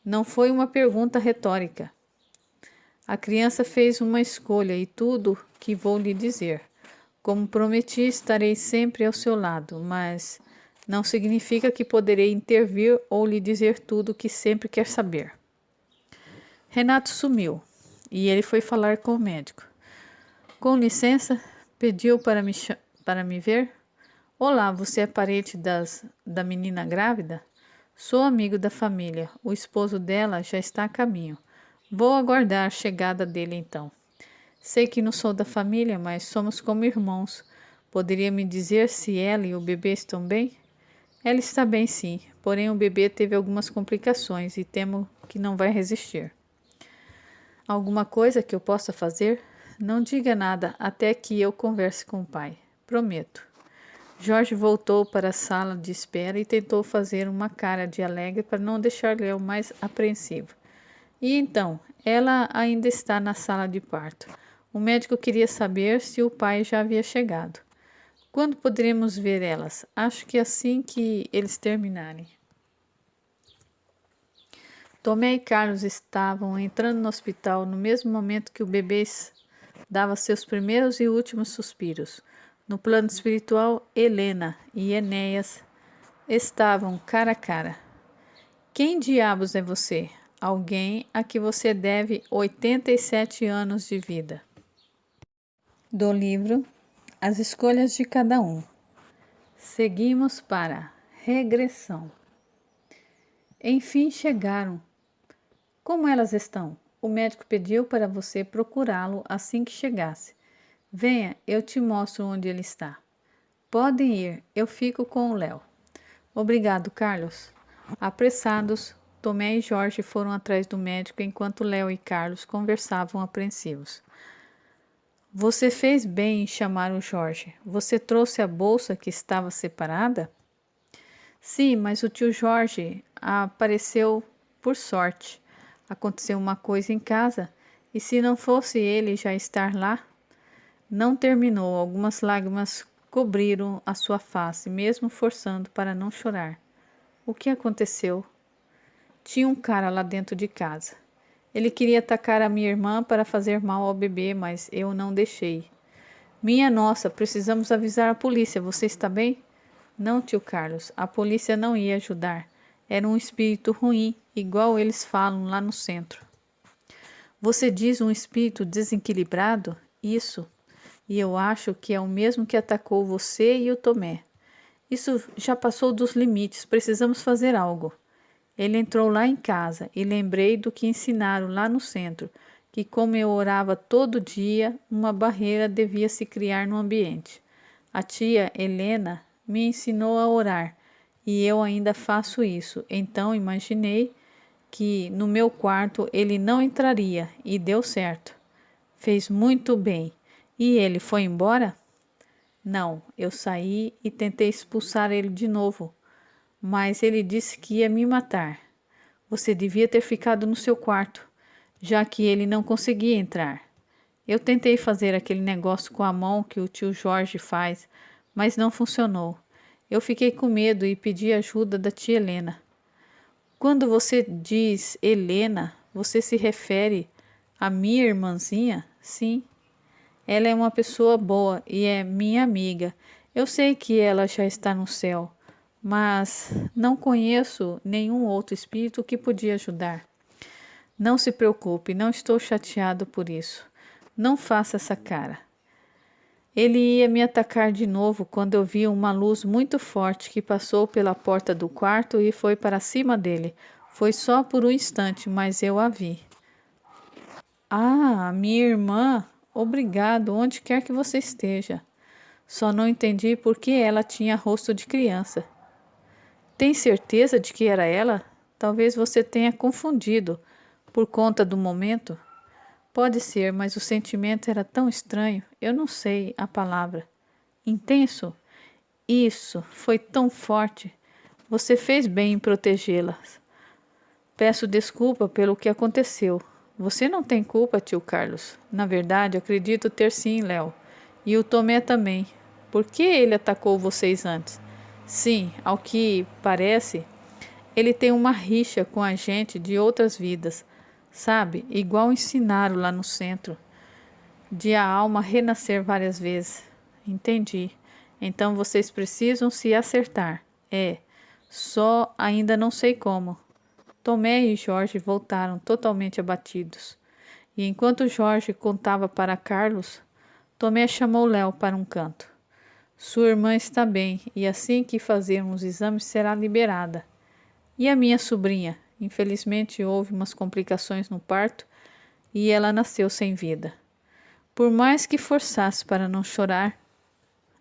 Não foi uma pergunta retórica. A criança fez uma escolha e tudo que vou lhe dizer. Como prometi, estarei sempre ao seu lado, mas não significa que poderei intervir ou lhe dizer tudo o que sempre quer saber. Renato sumiu e ele foi falar com o médico. Com licença, pediu para me ver? Olá, você é parente da menina grávida? Sou amigo da família. O esposo dela já está a caminho. Vou aguardar a chegada dele então. Sei que não sou da família, mas somos como irmãos. Poderia me dizer se ela e o bebê estão bem? Ela está bem sim, porém o bebê teve algumas complicações e temo que não vai resistir. Alguma coisa que eu possa fazer? Não diga nada até que eu converse com o pai. Prometo. Jorge voltou para a sala de espera e tentou fazer uma cara de alegre para não deixar Léo mais apreensivo. E então, ela ainda está na sala de parto. O médico queria saber se o pai já havia chegado. Quando poderemos ver elas? Acho que assim que eles terminarem. Tomé e Carlos estavam entrando no hospital no mesmo momento que o bebê dava seus primeiros e últimos suspiros. No plano espiritual, Helena e Enéas estavam cara a cara. Quem diabos é você? Alguém a que você deve 87 anos de vida. Do livro As Escolhas de Cada Um. Seguimos para regressão. Enfim chegaram. Como elas estão? O médico pediu para você procurá-lo assim que chegasse. Venha, eu te mostro onde ele está. Podem ir, eu fico com o Léo. Obrigado, Carlos. Apressados, Tomé e Jorge foram atrás do médico enquanto Léo e Carlos conversavam apreensivos. Você fez bem em chamar o Jorge. Você trouxe a bolsa que estava separada? Sim, mas o tio Jorge apareceu por sorte. Aconteceu uma coisa em casa e se não fosse ele já estar lá? Não terminou. Algumas lágrimas cobriram a sua face, mesmo forçando para não chorar. O que aconteceu? Tinha um cara lá dentro de casa. Ele queria atacar a minha irmã para fazer mal ao bebê, mas eu não deixei. Minha nossa, precisamos avisar a polícia. Você está bem? Não, tio Carlos, a polícia não ia ajudar. Era um espírito ruim, igual eles falam lá no centro. Você diz um espírito desequilibrado? Isso. E eu acho que é o mesmo que atacou você e o Tomé. Isso já passou dos limites, precisamos fazer algo. Ele entrou lá em casa e lembrei do que ensinaram lá no centro, que como eu orava todo dia, uma barreira devia se criar no ambiente. A tia Helena me ensinou a orar e eu ainda faço isso. Então imaginei que no meu quarto ele não entraria e deu certo. Fez muito bem. E ele foi embora? Não, eu saí e tentei expulsar ele de novo, mas ele disse que ia me matar. Você devia ter ficado no seu quarto, já que ele não conseguia entrar. Eu tentei fazer aquele negócio com a mão que o tio Jorge faz, mas não funcionou. Eu fiquei com medo e pedi ajuda da tia Helena. Quando você diz Helena, você se refere à minha irmãzinha? Sim. Ela é uma pessoa boa e é minha amiga. Eu sei que ela já está no céu, mas não conheço nenhum outro espírito que podia ajudar. Não se preocupe, não estou chateado por isso. Não faça essa cara. Ele ia me atacar de novo quando eu vi uma luz muito forte que passou pela porta do quarto e foi para cima dele. Foi só por um instante, mas eu a vi. Ah, minha irmã, obrigado, onde quer que você esteja. Só não entendi por que ela tinha rosto de criança. Tem certeza de que era ela? Talvez você tenha confundido por conta do momento. Pode ser, mas o sentimento era tão estranho. Eu não sei a palavra. Intenso? Isso, foi tão forte. Você fez bem em protegê-la. Peço desculpa pelo que aconteceu. Você não tem culpa, tio Carlos. Na verdade, acredito ter sim, Léo. E o Tomé também. Por que ele atacou vocês antes? Sim, ao que parece, ele tem uma rixa com a gente de outras vidas. Sabe, igual ensinaram lá no centro, de a alma renascer várias vezes. Entendi. Então vocês precisam se acertar. Só ainda não sei como. Tomé e Jorge voltaram totalmente abatidos. E enquanto Jorge contava para Carlos, Tomé chamou Léo para um canto. Sua irmã está bem e assim que fazermos os exames será liberada. E a minha sobrinha? Infelizmente houve umas complicações no parto e ela nasceu sem vida. Por mais que forçasse para não chorar,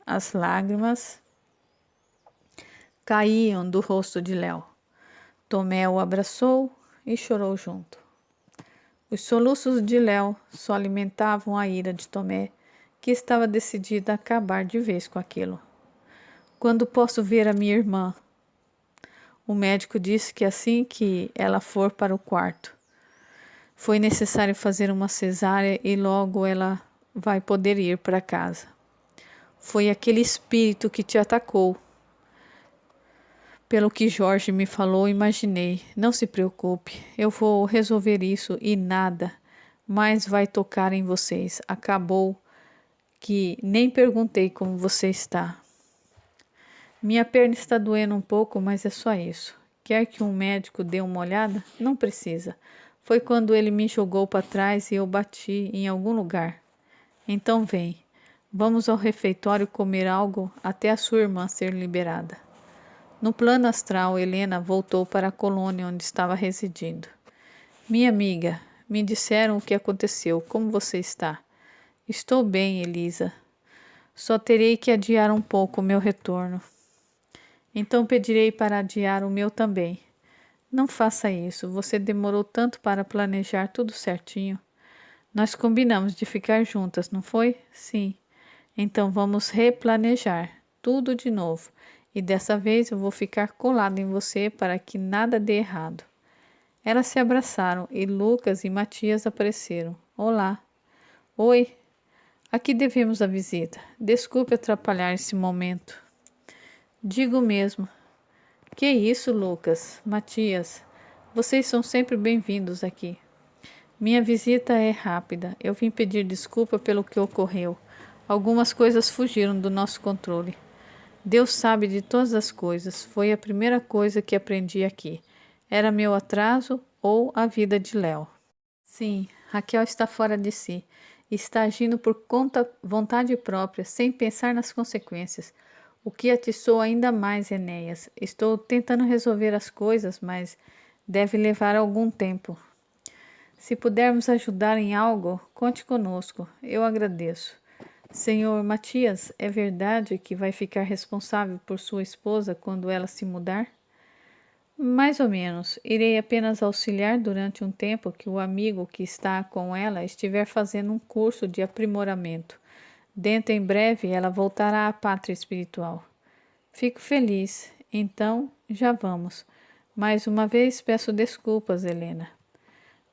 as lágrimas caíam do rosto de Léo. Tomé o abraçou e chorou junto. Os soluços de Léo só alimentavam a ira de Tomé, que estava decidida a acabar de vez com aquilo. Quando posso ver a minha irmã? O médico disse que assim que ela for para o quarto, foi necessário fazer uma cesárea e logo ela vai poder ir para casa. Foi aquele espírito que te atacou. Pelo que Jorge me falou, imaginei. Não se preocupe, eu vou resolver isso e nada mais vai tocar em vocês. Acabou que nem perguntei como você está. Minha perna está doendo um pouco, mas é só isso. Quer que um médico dê uma olhada? Não precisa. Foi quando ele me jogou para trás e eu bati em algum lugar. Então vem, vamos ao refeitório comer algo até a sua irmã ser liberada. No plano astral, Helena voltou para a colônia onde estava residindo. Minha amiga, me disseram o que aconteceu. Como você está? Estou bem, Elisa. Só terei que adiar um pouco o meu retorno. Então pedirei para adiar o meu também. Não faça isso. Você demorou tanto para planejar tudo certinho. Nós combinamos de ficar juntas, não foi? Sim. Então vamos replanejar tudo de novo. E dessa vez eu vou ficar colado em você para que nada dê errado. Elas se abraçaram e Lucas e Matias apareceram. Olá. Oi. A que devemos a visita? Desculpe atrapalhar esse momento. Digo mesmo. Que isso, Lucas? Matias, vocês são sempre bem-vindos aqui. Minha visita é rápida. Eu vim pedir desculpa pelo que ocorreu. Algumas coisas fugiram do nosso controle. Deus sabe de todas as coisas. Foi a primeira coisa que aprendi aqui. Era meu atraso ou a vida de Léo. Sim, Raquel está fora de si. Está agindo por vontade própria, sem pensar nas consequências. O que atiçou ainda mais Enéas. Estou tentando resolver as coisas, mas deve levar algum tempo. Se pudermos ajudar em algo, conte conosco. Eu agradeço. Senhor Matias, é verdade que vai ficar responsável por sua esposa quando ela se mudar? Mais ou menos. Irei apenas auxiliar durante um tempo que o amigo que está com ela estiver fazendo um curso de aprimoramento. Dentro em breve ela voltará à pátria espiritual. Fico feliz. Então, já vamos. Mais uma vez peço desculpas, Helena.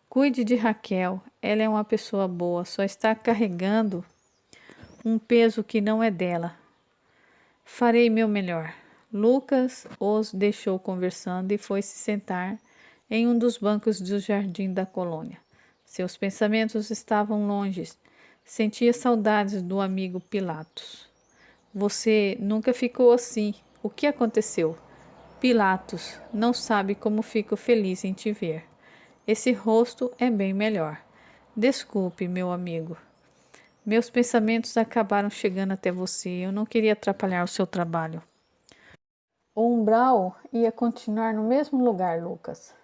Cuide de Raquel. Ela é uma pessoa boa, só está carregando um peso que não é dela. Farei meu melhor. Lucas os deixou conversando e foi se sentar em um dos bancos do jardim da colônia. Seus pensamentos estavam longe. Sentia saudades do amigo Pilatos. Você nunca ficou assim. O que aconteceu? Pilatos, não sabe como fico feliz em te ver. Esse rosto é bem melhor. Desculpe, meu amigo. Meus pensamentos acabaram chegando até você. Eu não queria atrapalhar o seu trabalho. O umbral ia continuar no mesmo lugar, Lucas.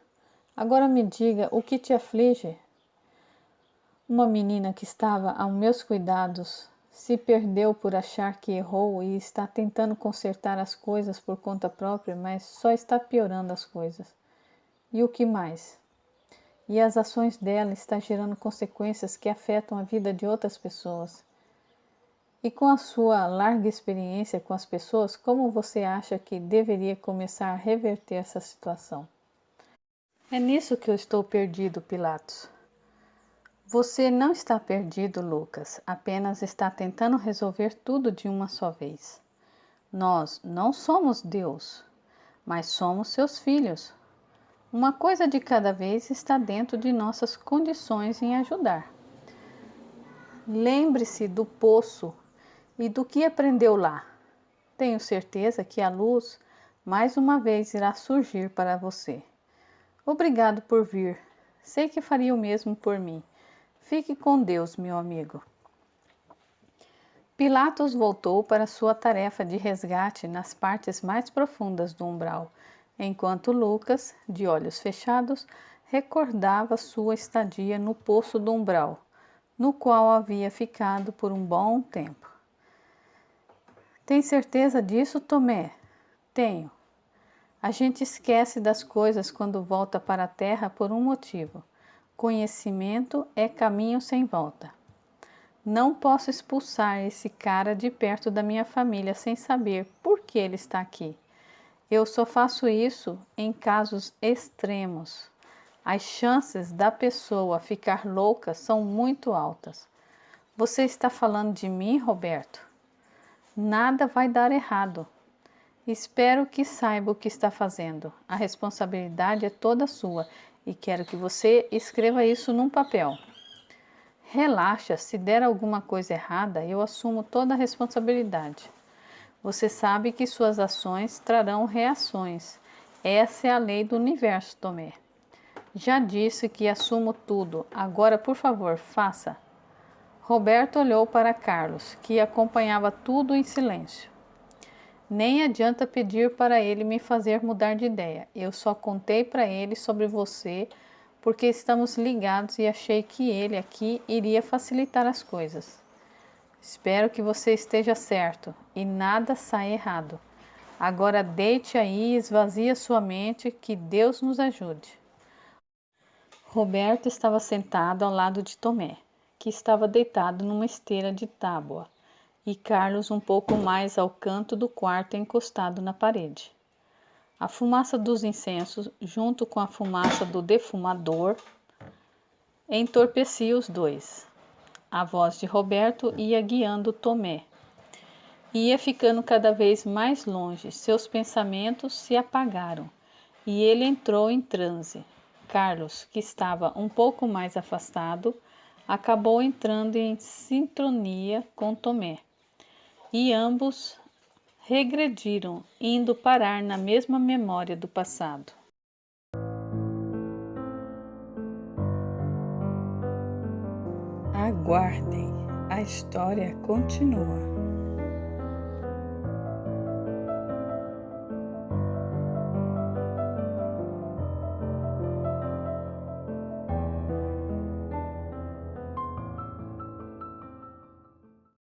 Agora me diga o que te aflige. Uma menina que estava aos meus cuidados se perdeu por achar que errou e está tentando consertar as coisas por conta própria, mas só está piorando as coisas. E o que mais? E as ações dela estão gerando consequências que afetam a vida de outras pessoas. E com a sua larga experiência com as pessoas, como você acha que deveria começar a reverter essa situação? É nisso que eu estou perdido, Pilatos. Você não está perdido, Lucas, apenas está tentando resolver tudo de uma só vez. Nós não somos Deus, mas somos seus filhos. Uma coisa de cada vez está dentro de nossas condições em ajudar. Lembre-se do poço e do que aprendeu lá. Tenho certeza que a luz mais uma vez irá surgir para você. Obrigado por vir. Sei que faria o mesmo por mim. Fique com Deus, meu amigo. Pilatos voltou para sua tarefa de resgate nas partes mais profundas do umbral, enquanto Lucas, de olhos fechados, recordava sua estadia no poço do umbral, no qual havia ficado por um bom tempo. Tem certeza disso, Tomé? Tenho. A gente esquece das coisas quando volta para a terra por um motivo. Conhecimento é caminho sem volta. Não posso expulsar esse cara de perto da minha família sem saber por que ele está aqui. Eu só faço isso em casos extremos. As chances da pessoa ficar louca são muito altas. Você está falando de mim, Roberto? Nada vai dar errado. Espero que saiba o que está fazendo. A responsabilidade é toda sua e quero que você escreva isso num papel. Relaxa, se der alguma coisa errada, eu assumo toda a responsabilidade. Você sabe que suas ações trarão reações. Essa é a lei do universo, Tomé. Já disse que assumo tudo. Agora, por favor, faça. Roberto olhou para Carlos, que acompanhava tudo em silêncio. Nem adianta pedir para ele me fazer mudar de ideia. Eu só contei para ele sobre você porque estamos ligados e achei que ele aqui iria facilitar as coisas. Espero que você esteja certo e nada saia errado. Agora deite aí e esvazie sua mente, que Deus nos ajude. Roberto estava sentado ao lado de Tomé, que estava deitado numa esteira de tábua, e Carlos um pouco mais ao canto do quarto encostado na parede. A fumaça dos incensos, junto com a fumaça do defumador, entorpecia os dois. A voz de Roberto ia guiando Tomé. Ia ficando cada vez mais longe, seus pensamentos se apagaram e ele entrou em transe. Carlos, que estava um pouco mais afastado, acabou entrando em sintonia com Tomé. E ambos regrediram, indo parar na mesma memória do passado. Aguardem, a história continua.